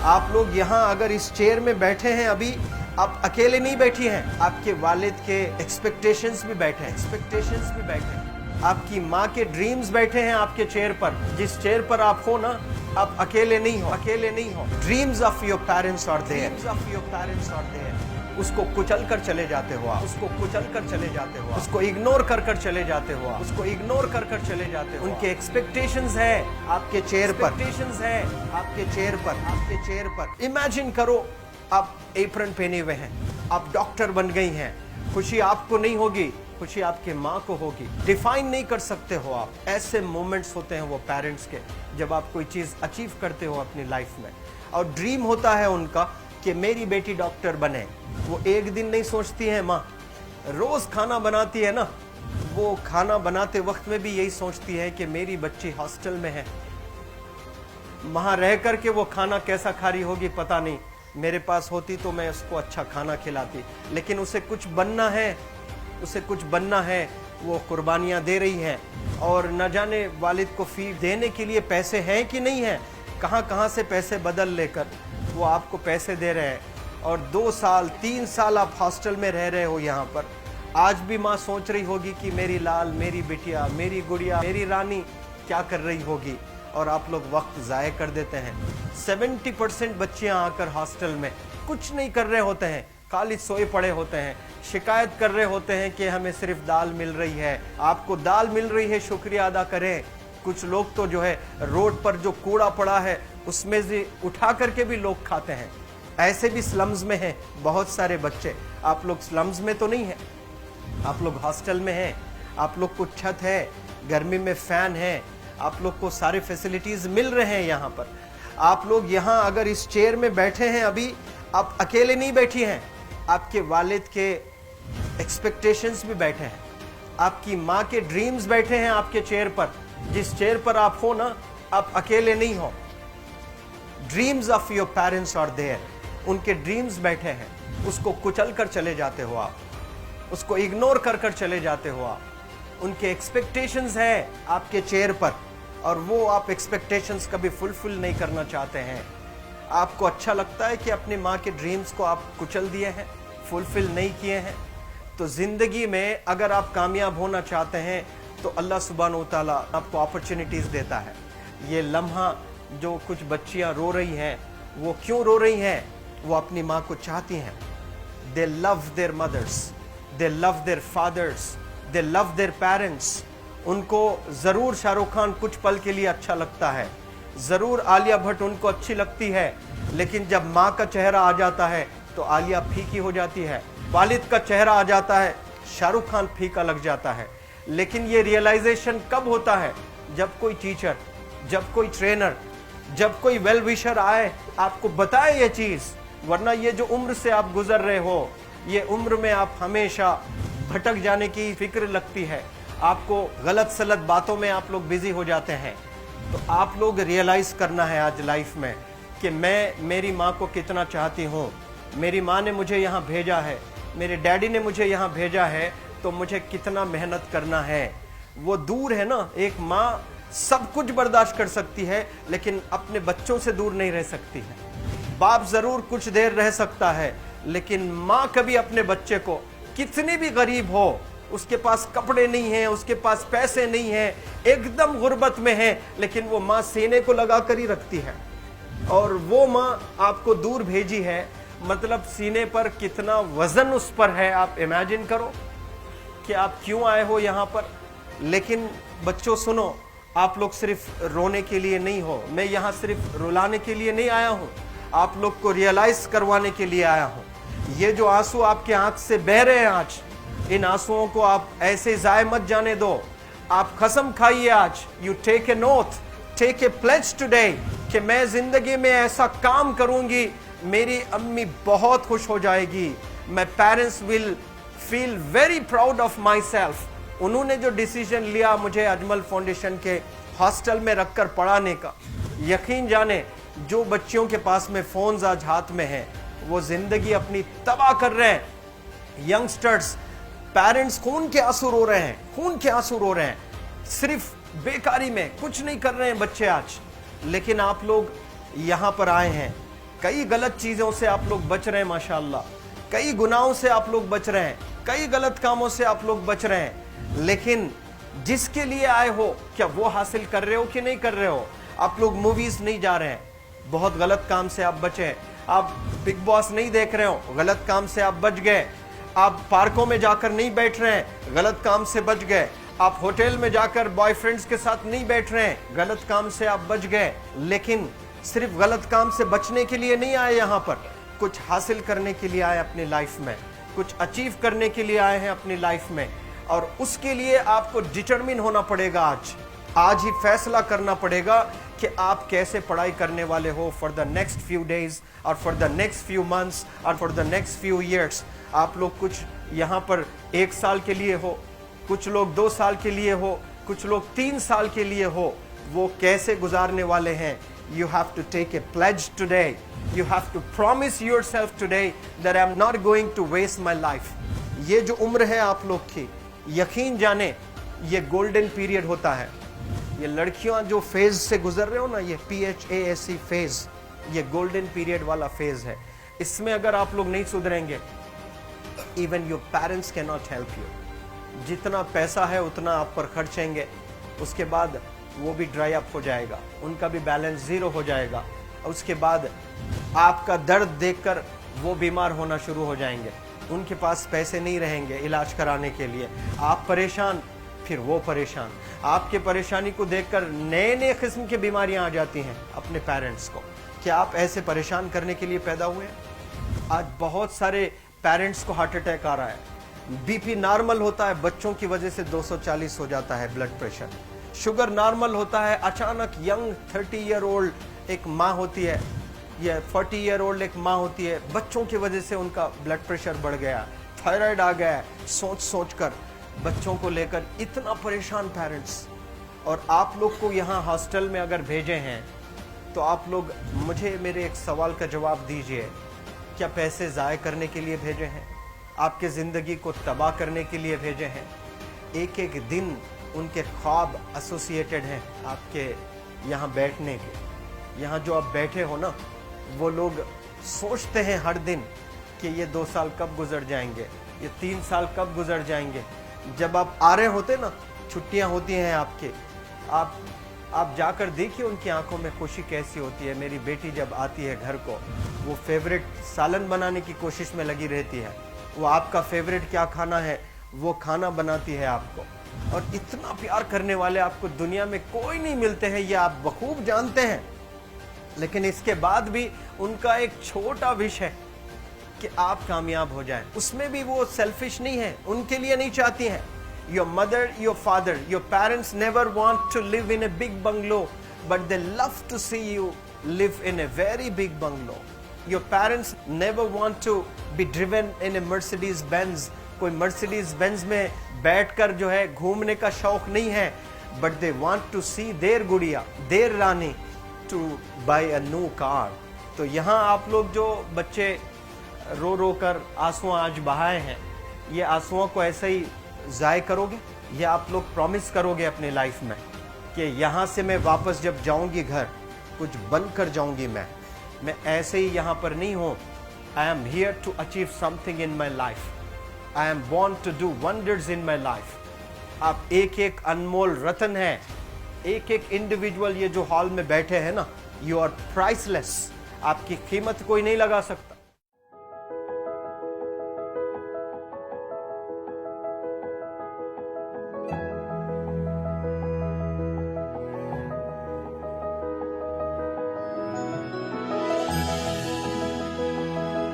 आप लोग यहाँ अगर इस चेयर में बैठे हैं अभी, आप अकेले नहीं बैठी हैं, आपके वालिद के एक्सपेक्टेशंस भी बैठे हैं, आपकी माँ के ड्रीम्स बैठे हैं आपके चेयर पर। जिस चेयर पर आप हो ना, आप अकेले नहीं हो। Dreams of your parents are there. उसको कुचल कर चले जाते हो आप, उसको इग्नोर कर चले जाते हो आप, उनके एक्सपेक्टेशंस है आपके चेयर पर। इमेजिन करो आप एप्रन पहने हुए हैं, आप डॉक्टर बन गई हैं, खुशी आपको नहीं होगी, खुशी आपके माँ को होगी। डिफाइन नहीं कर सकते हो आप। ऐसे मोमेंट्स होते हैं वो पेरेंट्स के, जब आप कोई चीज अचीव करते हो अपनी लाइफ में, और ड्रीम होता है उनका कि मेरी बेटी डॉक्टर बने। वो एक दिन नहीं सोचती है माँ, रोज खाना बनाती है ना, वो खाना बनाते वक्त में भी यही सोचती है कि मेरी बच्ची हॉस्टल में है, वहां रह करके वो खाना कैसा खा रही होगी पता नहीं, मेरे पास होती तो मैं उसको अच्छा खाना खिलाती। लेकिन उसे कुछ बनना है, वो कुर्बानियां दे रही है, और न जाने वालिद को फी देने के लिए पैसे हैं कि नहीं है, कहां से पैसे बदल लेकर वो आपको पैसे दे रहे हैं। और 2 साल 3 साल आप हॉस्टल में रह रहे हो यहाँ पर। आज भी माँ सोच रही होगी कि मेरी लाल, मेरी बिटिया, मेरी गुड़िया, मेरी रानी क्या कर रही होगी, और आप लोग वक्त ज़ाय कर देते हैं। 70% बच्चियां आकर हॉस्टल में कुछ नहीं कर रहे होते हैं, खाली सोए पड़े होते हैं, शिकायत कर रहे होते हैं कि हमें सिर्फ दाल मिल रही है। आपको दाल मिल रही है, शुक्रिया अदा करें। कुछ लोग तो जो है रोड पर जो कूड़ा पड़ा है उसमें से उठा करके भी लोग खाते हैं। ऐसे भी स्लम्स में हैं बहुत सारे बच्चे। आप लोग स्लम्स में तो नहीं है, आप लोग हॉस्टल में हैं, आप लोग को छत है, गर्मी में फैन है, आप लोग को सारे फैसिलिटीज मिल रहे हैं यहाँ पर। आप लोग यहाँ अगर इस चेयर में बैठे हैं अभी, आप अकेले नहीं बैठी हैं, आपके वालिद के एक्सपेक्टेशंस भी बैठे हैं, आपकी माँ के ड्रीम्स बैठे हैं आपके चेयर पर। जिस चेयर पर आप हो ना, आप अकेले नहीं हो। Dreams of your parents are there. उनके ड्रीम्स बैठे हैं, उसको कुचल कर चले जाते हो आप, उसको इग्नोर कर चले जाते हो आप। उनके एक्सपेक्टेशंस है आपके चेयर पर, और वो आप एक्सपेक्टेशंस कभी फुलफिल नहीं करना चाहते हैं। आपको अच्छा लगता है कि अपनी माँ के ड्रीम्स को आप कुचल दिए हैं, फुलफिल नहीं किए हैं। तो जिंदगी में अगर आप कामयाब होना चाहते हैं तो अल्लाह सुब्हानहू व तआला आपको अपॉर्चुनिटीज देता है। ये लम्हा जो कुछ बच्चियां रो रही हैं, वो क्यों रो रही हैं? वो अपनी माँ को चाहती हैं। They love their mothers, they love their fathers, they love their parents. उनको जरूर शाहरुख खान कुछ पल के लिए अच्छा लगता है, जरूर आलिया भट्ट उनको अच्छी लगती है, लेकिन जब माँ का चेहरा आ जाता है तो आलिया फीकी हो जाती है। वालिद का चेहरा आ जाता है, शाहरुख खान फीका लग जाता है। लेकिन ये रियलाइजेशन कब होता है? जब कोई टीचर, जब कोई ट्रेनर, जब कोई वेल विशर आए, आपको बताए ये चीज। वरना ये जो उम्र से आप गुजर रहे हो, ये उम्र में आप हमेशा भटक जाने की फिक्र लगती है, आपको गलत सलत बातों में आप लोग बिजी हो जाते हैं। तो आप लोग रियलाइज करना है आज लाइफ में कि मैं मेरी माँ को कितना चाहती हूँ। मेरी माँ ने मुझे यहाँ भेजा है, मेरे डैडी ने मुझे यहाँ भेजा है, तो मुझे कितना मेहनत करना है। वो दूर है ना, एक माँ सब कुछ बर्दाश्त कर सकती है, लेकिन अपने बच्चों से दूर नहीं रह सकती है। बाप जरूर कुछ देर रह सकता है, लेकिन माँ कभी अपने बच्चे को, कितनी भी गरीब हो, उसके पास कपड़े नहीं हैं, उसके पास पैसे नहीं हैं, एकदम गुर्बत में है, लेकिन वो माँ सीने को लगा कर ही रखती है। और वो माँ आपको दूर भेजी है, मतलब सीने पर कितना वजन उस पर है। आप इमेजिन करो कि आप क्यों आए हो यहाँ पर। लेकिन बच्चों सुनो, आप लोग सिर्फ रोने के लिए नहीं हो, मैं यहाँ सिर्फ रुलाने के लिए नहीं आया हूँ, आप लोग को रियलाइज करवाने के लिए आया हूँ। ये जो आंसू आपके आंख से बह रहे हैं आज, इन आंसुओं को आप ऐसे जाए मत जाने दो। आप कसम खाइए आज, you take a note, take a pledge today, कि मैं जिंदगी में ऐसा काम करूंगी, मेरी अम्मी बहुत खुश हो जाएगी। My parents will feel very proud of my self. उन्होंने जो डिसीजन लिया मुझे अजमल फाउंडेशन के हॉस्टल में रखकर पढ़ाने का, यकीन जाने जो बच्चियों के पास में फोन्स आज हाथ में हैं, वो जिंदगी अपनी तबाह कर रहे हैं। यंगस्टर्स, पेरेंट्स खून के आंसू रो रहे हैं, खून के आंसू रो रहे हैं, सिर्फ बेकारी में कुछ नहीं कर रहे हैं बच्चे आज। लेकिन आप लोग यहाँ पर आए हैं, कई गलत चीजों से आप लोग बच रहे हैं माशाअल्लाह, कई गुनाहों से आप लोग बच रहे हैं, कई गलत कामों से आप लोग बच रहे हैं, लेकिन जिसके लिए आए हो क्या वो हासिल कर रहे हो कि नहीं कर रहे हो? आप लोग मूवीज नहीं जा रहे हैं, बहुत गलत काम से आप बचे। आप बिग बॉस नहीं देख रहे हो, गलत काम से आप बच गए। आप पार्कों में जाकर नहीं बैठ रहे हैं, गलत काम से बच गए। आप होटल में जाकर बॉयफ्रेंड्स के साथ नहीं बैठ रहे हैं, गलत काम से आप बच गए। लेकिन सिर्फ गलत काम से बचने के लिए नहीं आए, यहाँ पर कुछ हासिल करने के लिए आए अपनी लाइफ में, कुछ अचीव करने के लिए आए हैं अपनी लाइफ में। और उसके लिए आपको डिटरमिन होना पड़ेगा। आज ही फैसला करना पड़ेगा कि आप कैसे पढ़ाई करने वाले हो for the next few days और for the next few months और for the next few years. आप लोग कुछ यहाँ पर 1 साल के लिए हो, कुछ लोग 2 साल के लिए हो, कुछ लोग 3 साल के लिए हो, वो कैसे गुजारने वाले हैं? You have to take a pledge today. You have to promise yourself today that I'm not going to waste my life. ये जो उम्र है आप लोग की, यकीन जाने ये गोल्डन पीरियड होता है। ये लड़कियां जो फेज से गुजर रहे हो ना, ये PHASE फेज, ये गोल्डन पीरियड वाला फेज है। इसमें अगर आप लोग नहीं सुधरेंगे, even your parents can not help you. जितना पैसा है उतना आप पर खर्चेंगे, उसके बाद वो भी ड्राई अप हो जाएगा, उनका भी बैलेंस जीरो हो जाएगा। उसके बाद आपका दर्द देखकर वो बीमार होना शुरू हो जाएंगे, उनके पास पैसे नहीं रहेंगे इलाज कराने के लिए। आप परेशान, फिर वो परेशान। आपके परेशानी को देखकर नए नए किस्म की बीमारियां आ जाती हैं अपने पेरेंट्स को। क्या आप ऐसे परेशान करने के लिए पैदा हुए? आज बहुत सारे पेरेंट्स को हार्ट अटैक आ रहा है, BP नॉर्मल होता है, बच्चों की वजह से 240 हो जाता है ब्लड प्रेशर। शुगर नॉर्मल होता है, अचानक यंग 30 ईयर ओल्ड एक माँ होती है या 40 ईयर ओल्ड एक माँ होती है, बच्चों की वजह से उनका ब्लड प्रेशर बढ़ गया, थायराइड आ गया। सोच सोच कर बच्चों को लेकर इतना परेशान पेरेंट्स। और आप लोग को यहाँ हॉस्टल में अगर भेजे हैं तो आप लोग मुझे मेरे एक सवाल का जवाब दीजिए, क्या पैसे ज़ाय करने के लिए भेजे हैं? आपके ज़िंदगी को तबाह करने के लिए भेजे हैं? एक एक दिन उनके ख्वाब एसोसिएटेड हैं आपके यहाँ बैठने के। यहाँ जो आप बैठे हो ना, वो लोग सोचते हैं हर दिन कि ये 2 साल कब गुजर जाएंगे, ये 3 साल कब गुजर जाएंगे। जब आप आ रहे होते ना, छुट्टियाँ होती हैं आपके, आप जाकर देखिए उनकी आंखों में खुशी कैसी होती है। मेरी बेटी जब आती है घर को, वो फेवरेट सालन बनाने की कोशिश में लगी रहती है। वो आपका फेवरेट क्या खाना है वो खाना बनाती है आपको। और इतना प्यार करने वाले आपको दुनिया में कोई नहीं मिलते हैं, ये आप बखूब जानते हैं। लेकिन इसके बाद भी उनका एक छोटा विश है कि आप कामयाब हो जाएं। उसमें भी वो सेल्फिश नहीं है, उनके लिए नहीं चाहती हैं। Your mother, your father, your parents never want to live in a big bungalow, but they love to see you live in a very big bungalow. Your parents never want to be driven in a Mercedes Benz. कोई Mercedes Benz में बैठकर जो है घूमने का शौक नहीं है, but they want to see their गुड़िया, their Rani to buy a new car. तो यहाँ आप लोग जो बच्चे रो रो कर आंसू आज बहाए हैं, ये आंसुओं को ऐसे ही ज़ाय करोगे या आप लोग प्रॉमिस करोगे अपने लाइफ में कि यहाँ से मैं वापस जब जाऊँगी घर, कुछ बन कर जाऊँगी। मैं ऐसे ही यहाँ पर नहीं हूँ। I am here to achieve something in my life. I am born to do wonders in my life. आप एक एक अनमोल रतन है, एक एक इंडिविजुअल ये जो हॉल में बैठे हैं ना, यू आर प्राइसलेस। आपकी कीमत कोई नहीं लगा सकता।